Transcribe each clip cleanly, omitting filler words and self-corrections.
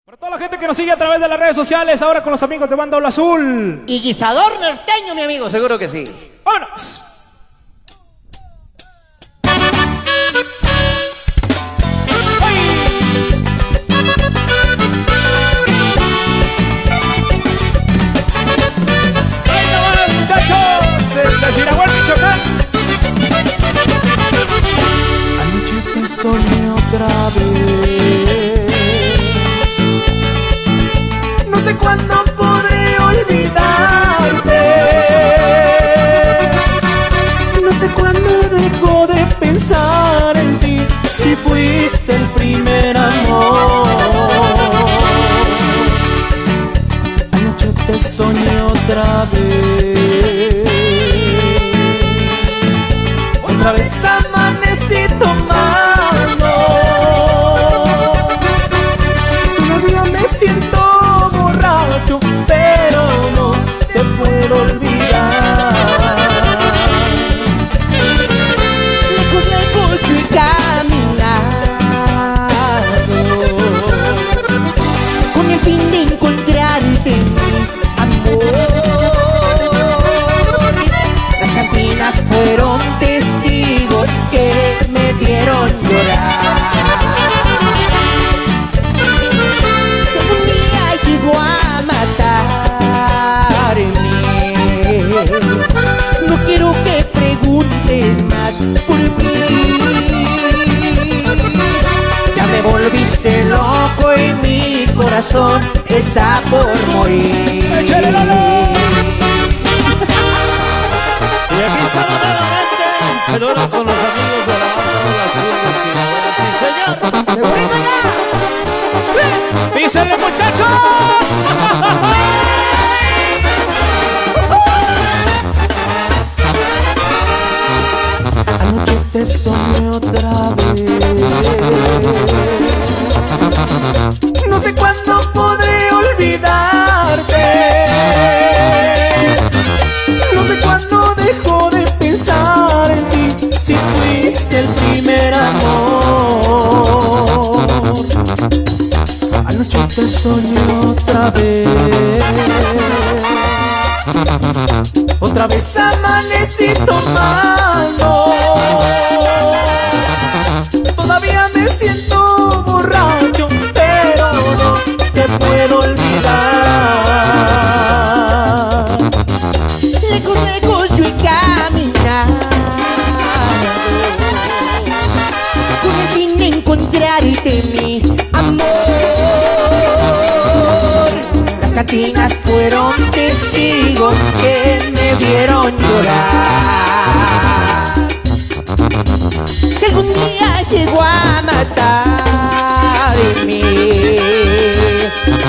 Para toda la gente que nos sigue a través de las redes sociales, ahora con los amigos de Banda Ola Azul. Y guisador norteño, mi amigo, seguro que sí. ¡Vámonos! Soñé otra vez. No sé cuándo podré olvidarte. No sé cuándo dejo de pensar en ti. Si fuiste el primer amor. Anoche te soñé otra vez. Otra vez amanecí tomando. Siento borracho, pero no te puedo olvidar. Lejos, lejos yo he caminado con el fin de encontrarte, amor. Las cantinas fueron testigos que me dieron llorar. A matarme. No quiero que preguntes más por mí. Ya me volviste loco y mi corazón está por morir. Y aquí está nuevamente el oro con los amigos de la Banda Ola Azul. Sí, señor. ¡Segurito ya! ¡Písenle, muchachos! Anoche te soñé otra vez. No sé cuándo podré olvidarte. No sé cuándo dejo de pensar en ti. Si fuiste el primer amor. Anoche te soñé otra vez. Otra vez amanecí tomando. Todavía me siento borracho, pero no te puedo olvidar. Lejos, lejos yo he caminado con el fin de encontrarte, mi amor. Las cantinas fueron testigos que me vieron llorar. Si algún día llego a matarme,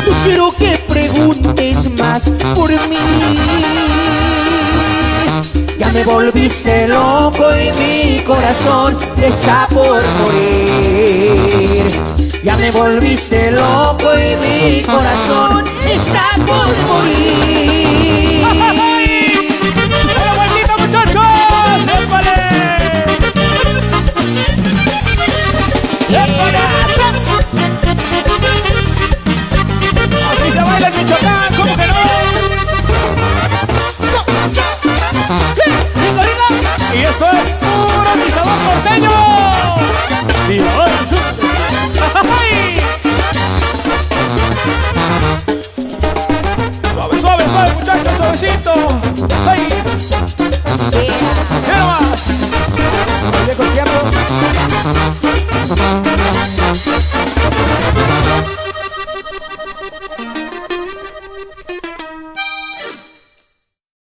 no quiero que preguntes más por mí. Ya me volviste loco y mi corazón está por morir. Ya me volviste loco y mi corazón está por morir. ¡Hola, buenito, muchachos! ¡Épale! ¡Épale! Así se baila el Michoacán, ¿cómo que no? Y eso es puro guisador norteño. Suave, suave, suave, muchachos, suavecito. ¡Ay!